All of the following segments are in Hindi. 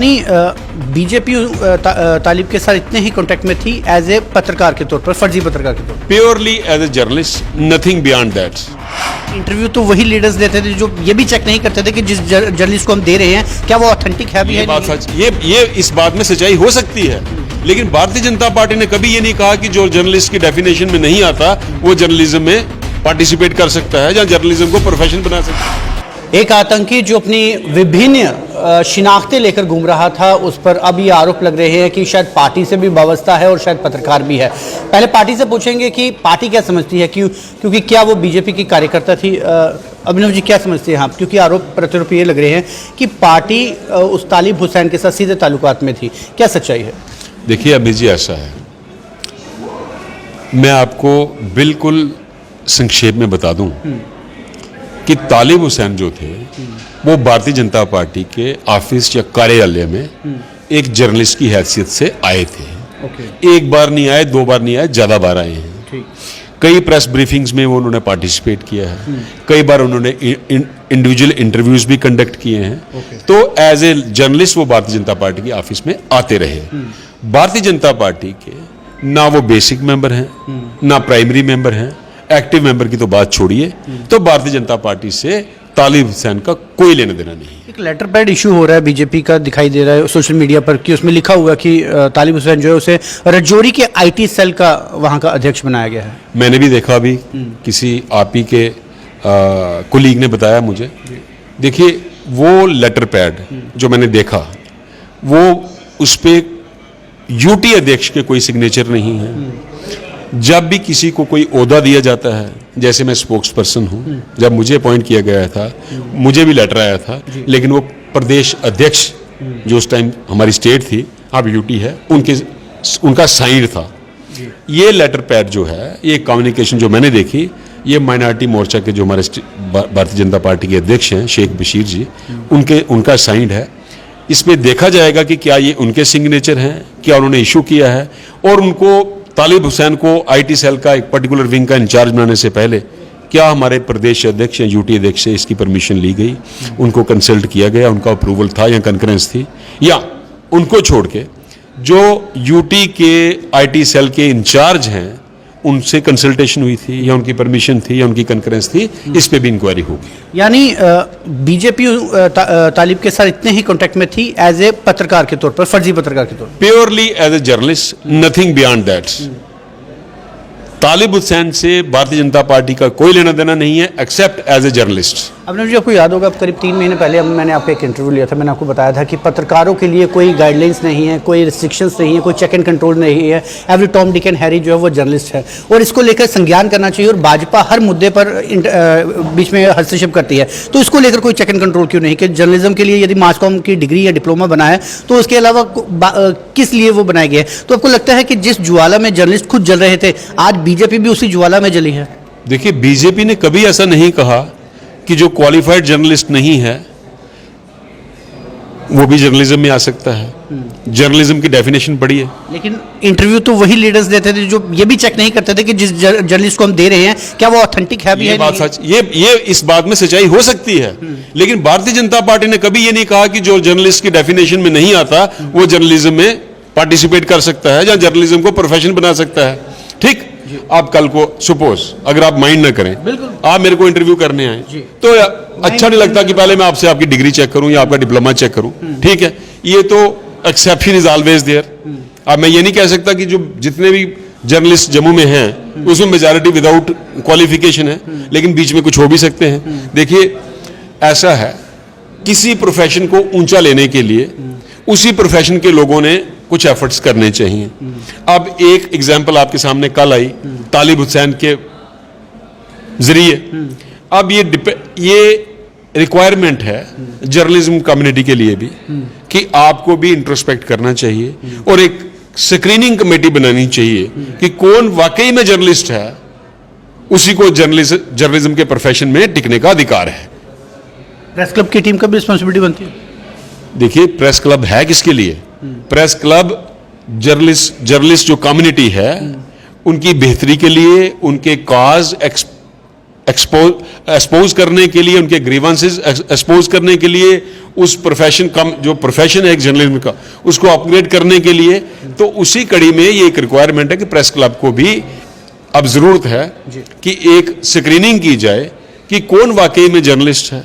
यानी बीजेपी तालिब के साथ इतने ही कांटेक्ट में थी एज ए पत्रकार के तौर पर, फर्जी पत्रकार के तौर पर, purely as a journalist, nothing beyond that. Interview तो वही लीडर्स देते थे जो ये भी चेक नहीं करते थे कि जिस जर्नलिस्ट को हम दे रहे हैं क्या वो ऑथेंटिक है भी है। बात सच, ये इस बात में सच्चाई हो सकती है, लेकिन भारतीय जनता पार्टी ने कभी ये नहीं कहा कि जो जर्नलिस्ट की डेफिनेशन में नहीं आता वो जर्नलिज्म में पार्टिसिपेट कर सकता है या जर्नलिज्म को प्रोफेशन बना सकता है। एक आतंकी जो अपनी विभिन्न शिनाख्तें लेकर घूम रहा था, उस पर अब ये आरोप लग रहे हैं कि शायद पार्टी से भी वाबस्ता है और शायद पत्रकार भी है। पहले पार्टी से पूछेंगे कि पार्टी क्या समझती है, क्योंकि क्या वो बीजेपी की कार्यकर्ता थी। अभिनव जी क्या समझते हैं आप, क्योंकि आरोप प्रत्यारोप ये लग रहे हैं कि पार्टी उस तालिब हुसैन के साथ सीधे ताल्लुकात में थी, क्या सच्चाई है? देखिए अभी जी ऐसा है, मैं आपको बिल्कुल संक्षेप में बता दूं कि तालिब हुसैन जो थे वो भारतीय जनता पार्टी के ऑफिस या कार्यालय में एक जर्नलिस्ट की हैसियत से आए थे। एक बार नहीं आए, दो बार नहीं आए, ज्यादा बार आए हैं। कई प्रेस ब्रीफिंग्स में वो उन्होंने पार्टिसिपेट किया है, कई बार उन्होंने इंडिविजुअल इंटरव्यूज भी कंडक्ट किए हैं। तो एज ए जर्नलिस्ट वो भारतीय जनता पार्टी के ऑफिस में आते रहे। भारतीय जनता पार्टी के ना वो बेसिक मेंबर हैं, ना प्राइमरी मेंबर हैं, एक्टिव मेंबर की तो बात छोड़िए। तो भारतीय जनता पार्टी से तालिब हुसैन का कोई लेना देना नहीं। एक लेटर पैड इशू हो रहा है बीजेपी का, दिखाई दे रहा है सोशल मीडिया पर कि उसमें लिखा हुआ कि तालिब हुसैन जो है उसे रजौरी के आईटी सेल का वहां का अध्यक्ष बनाया गया है। मैंने भी देखा, अभी किसी आप ही के कुलीग ने बताया मुझे। देखिए वो लेटर पैड जो मैंने देखा, वो उस पे यूटी अध्यक्ष के कोई सिग्नेचर नहीं है। जब भी किसी को कोई ओहदा दिया जाता है, जैसे मैं स्पोक्स पर्सन हूं, जब मुझे अपॉइंट किया गया था मुझे भी लेटर आया था, लेकिन वो प्रदेश अध्यक्ष जो उस टाइम हमारी स्टेट थी, अब यूटी है, उनका साइन था। ये लेटर पैड जो है, ये कम्युनिकेशन जो मैंने देखी, ये माइनॉरिटी मोर्चा के जो हमारे भारतीय जनता पार्टी के अध्यक्ष हैं शेख बशीर जी, उनका साइन है। इसमें देखा जाएगा कि क्या ये उनके सिग्नेचर हैं, क्या उन्होंने इशू किया है, और उनको तालिब हुसैन को आईटी सेल का एक पर्टिकुलर विंग का इंचार्ज बनाने से पहले क्या हमारे प्रदेश अध्यक्ष या यूटी अध्यक्ष से इसकी परमिशन ली गई, उनको कंसल्ट किया गया, उनका अप्रूवल था या कंकरेंस थी, या उनको छोड़ के जो यूटी के आईटी सेल के इंचार्ज हैं उनसे कंसल्टेशन हुई थी या उनकी परमिशन थी या उनकी कंकरेंस थी, इस पे भी इंक्वायरी होगी। यानी बीजेपी तालिब के साथ इतने ही कांटेक्ट में थी एज ए पत्रकार के तौर पर, फर्जी पत्रकार के तौर पर, purely as a journalist, nothing beyond that. Talib Hussain से भारतीय जनता पार्टी का कोई लेना देना नहीं है accept as a journalist. Abhinav ji आपको याद होगा, करीब 3 महीने पहले मैंने आपको एक इंटरव्यू लिया था, मैंने आपको बताया था कि पत्रकारों के लिए कोई गाइडलाइंस नहीं है, कोई रिस्ट्रिक्शंस नहीं है, कोई चेक एंड कंट्रोल नहीं है। Every Tom Dick and Harry जो है वो जर्नलिस्ट है और इसको लेकर संज्ञान करना चाहिए, और भाजपा हर मुद्दे पर बीच में हस्तक्षेप करती है। तो इसको लेकर कोई चेक एंड कंट्रोल क्यों नहीं कि जर्नलिज्म के लिए यदि मास कॉम की डिग्री या डिप्लोमा बना है तो उसके अलावा किस लिए वो बनाए गए? तो आपको लगता है कि जिस ज्वाला में जर्नलिस्ट खुद जल रहे थे, आज बीजेपी भी उसी ज्वाला में जली है? देखिए बीजेपी ने कभी ऐसा नहीं कहा कि जो क्वालिफाइड जर्नलिस्ट नहीं है वो भी जर्नलिज्म में आ सकता है। जर्नलिज्म की डेफिनेशन पढ़ी है। लेकिन इंटरव्यू तो वही लीडर्स देते थे जो ये भी चेक नहीं करते थे कि जिस जर्नलिस्ट को हम दे रहे हैं क्या वो ऑथेंटिक है भी है। बात सच, ये इस बात में सच्चाई हो सकती है, लेकिन भारतीय जनता पार्टी ने कभी ये नहीं कहा कि जो जर्नलिस्ट की डेफिनेशन में नहीं आता वो जर्नलिज्म में पार्टिसिपेट कर सकता है या जर्नलिज्म को प्रोफेशन बना सकता है। ठीक, आप कल को सपोज अगर आप माइंड ना करें, आप मेरे को इंटरव्यू करने आए, तो अच्छा नहीं लगता कि पहले मैं आपसे आपकी डिग्री चेक करूं या आपका डिप्लोमा चेक करूं। ठीक है, ये तो एक्सेप्शन इज ऑलवेज देयर। अब मैं ये नहीं कह सकता कि जो जितने भी जर्नलिस्ट जम्मू में हैं उसमें मेजॉरिटी विदाउट क्वालिफिकेशन है, लेकिन बीच में कुछ हो भी सकते हैं। देखिए ऐसा है, किसी प्रोफेशन को ऊंचा लेने के लिए उसी प्रोफेशन के लोगों ने कुछ एफर्ट्स करने चाहिए। अब एक एग्जांपल आपके सामने कल आई तालिब हुसैन के जरिए। अब ये रिक्वायरमेंट है जर्नलिज्म कम्युनिटी के लिए भी कि आपको भी इंट्रोस्पेक्ट करना चाहिए और एक स्क्रीनिंग कमेटी बनानी चाहिए कि कौन वाकई में जर्नलिस्ट है, उसी को जर्नलिज्म के प्रोफेशन में टिकने का अधिकार है। प्रेस क्लब की टीम का भी रिस्पॉन्सिबिलिटी बनती है। देखिए प्रेस क्लब है किसके लिए? प्रेस क्लब जर्नलिस्ट जो कम्युनिटी है उनकी बेहतरी के लिए, उनके काज एक्सपोज करने के लिए, उनके ग्रीवेंसेस एक्सपोज करने के लिए, उस प्रोफेशन कम जो प्रोफेशन है एक जर्नलिज्म का उसको अपग्रेड करने के लिए, तो उसी कड़ी में ये एक रिक्वायरमेंट है कि प्रेस क्लब को भी अब जरूरत है कि एक स्क्रीनिंग की जाए कि कौन वाकई में जर्नलिस्ट है,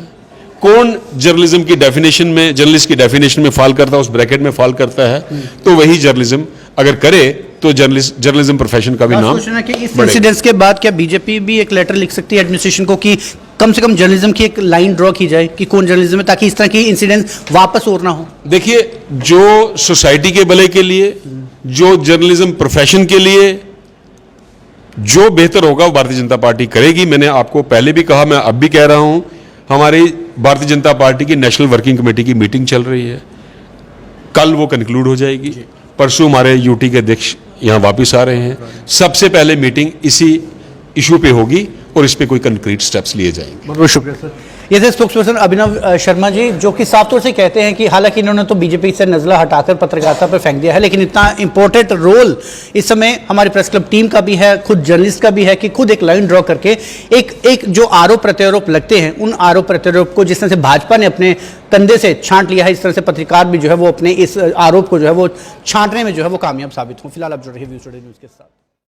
कौन जर्नलिज्म की डेफिनेशन में, जर्नलिस्ट की डेफिनेशन में फॉल करता है, उस ब्रैकेट में फॉल करता है, तो वही जर्नलिज्म अगर करे तो जर्नलिज्म प्रोफेशन का भी नाम कि इस इंसिडेंट्स के बाद क्या बीजेपी भी एक लेटर लिख सकती है एडमिनिस्ट्रेशन को कि कम से कम जर्नलिज्म की एक लाइन ड्रॉ की जाए कि कौन जर्नलिज्म है, ताकि इस तरह की इंसिडेंट्स वापस और ना हो? देखिए, जो सोसाइटी के भले के लिए, जो जर्नलिज्म प्रोफेशन के लिए जो बेहतर होगा वो भारतीय जनता पार्टी करेगी। मैंने आपको पहले भी कहा, मैं अब भी कह रहा हूं, हमारी भारतीय जनता पार्टी की नेशनल वर्किंग कमेटी की मीटिंग चल रही है, कल वो कंक्लूड हो जाएगी। परसों हमारे यूटी के अध्यक्ष यहाँ वापस आ रहे हैं, सबसे पहले मीटिंग इसी इशू पे होगी और इस पे कोई कंक्रीट स्टेप्स लिए जाएंगे। बहुत बहुत शुक्रिया सर। ये थे स्पोक्स पर्सन अभिनव शर्मा जी, जो कि साफ तौर से कहते हैं कि हालांकि इन्होंने तो बीजेपी से नज़ला हटाकर पत्रकारिता पर फेंक दिया है, लेकिन इतना इंपॉर्टेंट रोल इस समय हमारी प्रेस क्लब टीम का भी है, खुद जर्नलिस्ट का भी है कि खुद एक लाइन ड्रॉ करके एक जो आरोप प्रत्यारोप लगते हैं, उन आरोप प्रत्यारोप को जिस तरह से भाजपा ने अपने कंधे से छांट लिया है, इस तरह से पत्रकार भी जो है वो अपने इस आरोप को जो है वो छांटने में जो है वो कामयाब साबित हो। फिलहाल आप जुड़ रहे हैं व्यूज टुडे न्यूज़ के साथ।